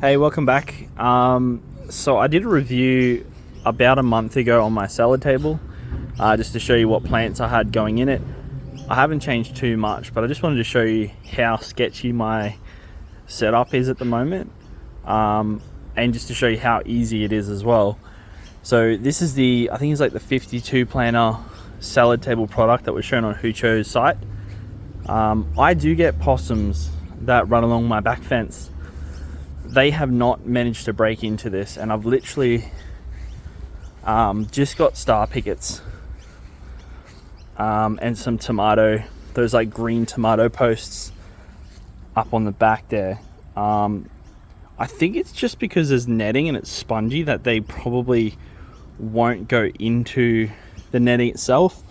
Hey, welcome back. So I did a review about a month ago on my salad table, just to show you what plants I had going in it. I haven't changed too much, but I just wanted to show you how sketchy my setup is at the moment, and just to show you how easy it is as well. So this is I think it's like the 52 planter salad table product that was shown on Hucho's site. I do get possums that run along my back fence. They have not managed to break into this, and I've literally just got star pickets and some those like green tomato posts up on the back there. I think it's just because there's netting and it's spongy that they probably won't go into the netting itself.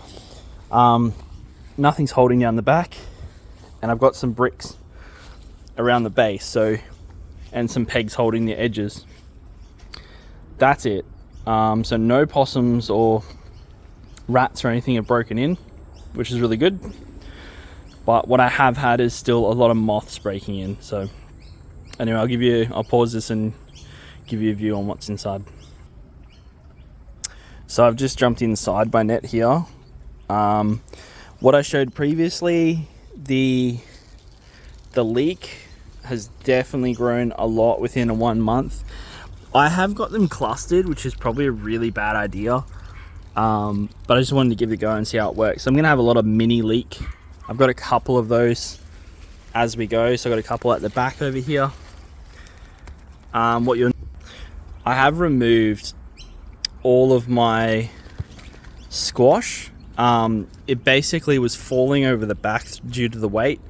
Nothing's holding down the back, and I've got some bricks around the base, and some pegs holding the edges. That's it. So no possums or rats or anything have broken in, which is really good. But what I have had is still a lot of moths breaking in. So anyway, I'll pause this and give you a view on what's inside. So I've just jumped inside my net here. What I showed previously, the leek has definitely grown a lot within 1 month. I have got them clustered, which is probably a really bad idea. But I just wanted to give it a go and see how it works. So I'm gonna have a lot of mini leek. I've got a couple of those as we go. So I've got a couple at the back over here. I have removed all of my squash. It basically was falling over the back due to the weight,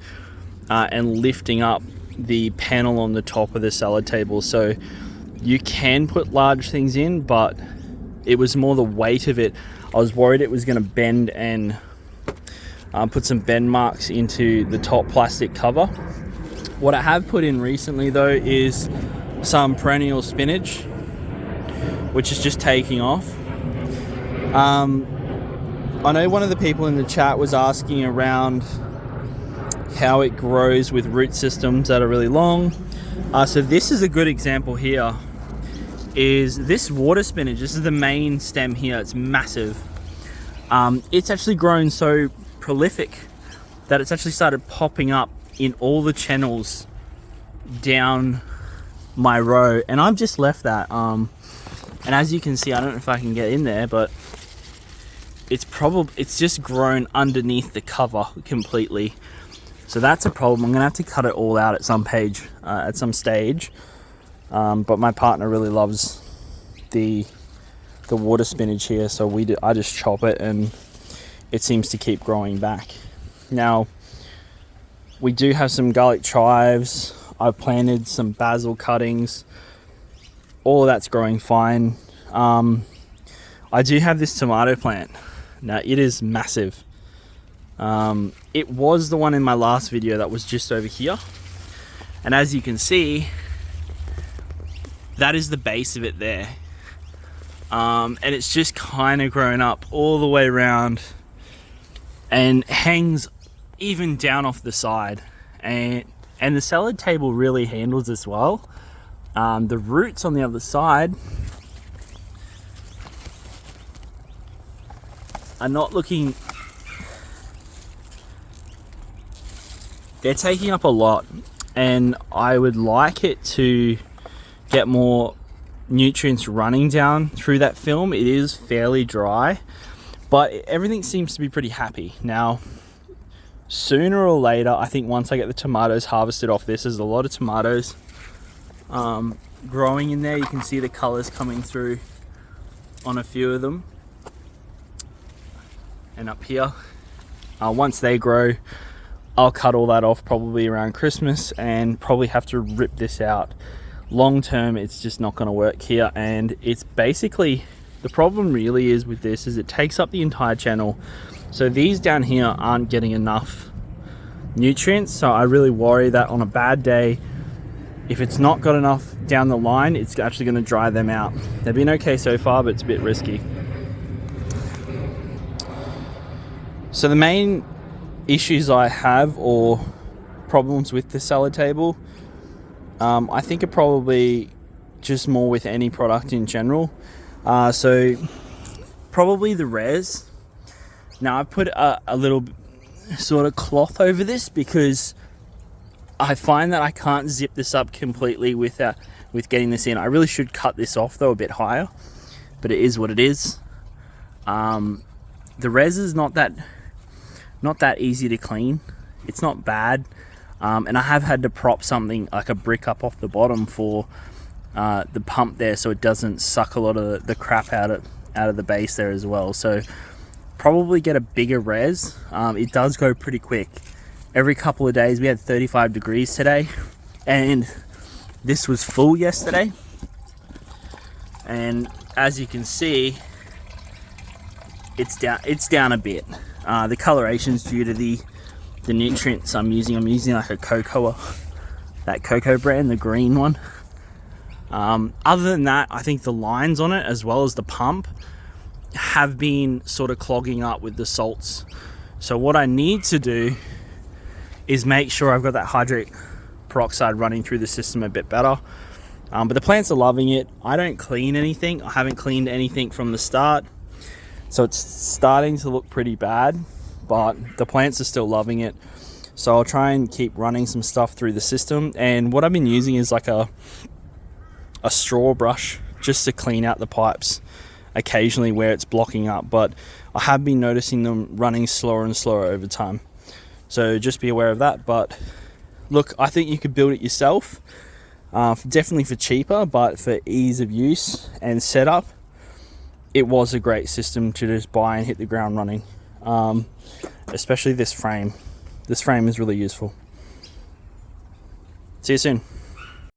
and lifting up the panel on the top of the salad table. So you can put large things in, but it was more the weight of it. I was worried it was going to bend and put some bend marks into the top plastic cover. What I have put in recently though is some perennial spinach, which is just taking off. I know one of the people in the chat was asking around how it grows with root systems that are really long. So this is a good example here. Is this water spinach? This is the main stem here. It's massive. It's actually grown so prolific that it's actually started popping up in all the channels down my row, and I've just left that. And as you can see, I don't know if I can get in there, but it's just grown underneath the cover completely. So that's a problem. I'm gonna have to cut it all out at some stage. But my partner really loves the water spinach here, so I just chop it and it seems to keep growing back. Now we do have some garlic chives. I've planted some basil cuttings. All of that's growing fine. I do have this tomato plant. Now it is massive. It was the one in my last video that was just over here, and as you can see, that is the base of it there. And it's just kind of grown up all the way around and hangs even down off the side, and the salad table really handles this well. The roots on the other side are not looking. They're taking up a lot, and I would like it to get more nutrients running down through that film. It is fairly dry, but everything seems to be pretty happy. Now, sooner or later, I think once I get the tomatoes harvested off this, there's a lot of tomatoes growing in there. You can see the colors coming through on a few of them. And up here, once they grow, I'll cut all that off probably around Christmas and probably have to rip this out. Long term, it's just not going to work here, and it's basically, the problem really is with this is it takes up the entire channel. So these down here aren't getting enough nutrients, so I really worry that on a bad day, if it's not got enough down the line, it's actually going to dry them out. They've been okay so far, but it's a bit risky. So the main issues I have, or problems with the salad table, I think it probably just more with any product in general. So probably the res. Now I put a little sort of cloth over this because I find that I can't zip this up completely with getting this in. I really should cut this off though a bit higher, but it is what it is. The res is not that easy to clean. It's not bad, and I have had to prop something like a brick up off the bottom for the pump there, so it doesn't suck a lot of the crap out of the base there as well. So probably get a bigger res. It does go pretty quick. Every couple of days, we had 35 degrees today, and this was full yesterday. And as you can see, it's down a bit. The coloration's due to the nutrients I'm using. I'm using like a cocoa, that cocoa brand, the green one. Other than that, I think the lines on it as well as the pump have been sort of clogging up with the salts. So what I need to do is make sure I've got that hydrate peroxide running through the system a bit better. But the plants are loving it. I don't clean anything. I haven't cleaned anything from the start. So it's starting to look pretty bad, but the plants are still loving it. So I'll try and keep running some stuff through the system. And what I've been using is like a straw brush just to clean out the pipes occasionally where it's blocking up. But I have been noticing them running slower and slower over time. So just be aware of that. But look, I think you could build it yourself, definitely for cheaper, but for ease of use and setup, it was a great system to just buy and hit the ground running. Especially this frame. This frame is really useful. See you soon.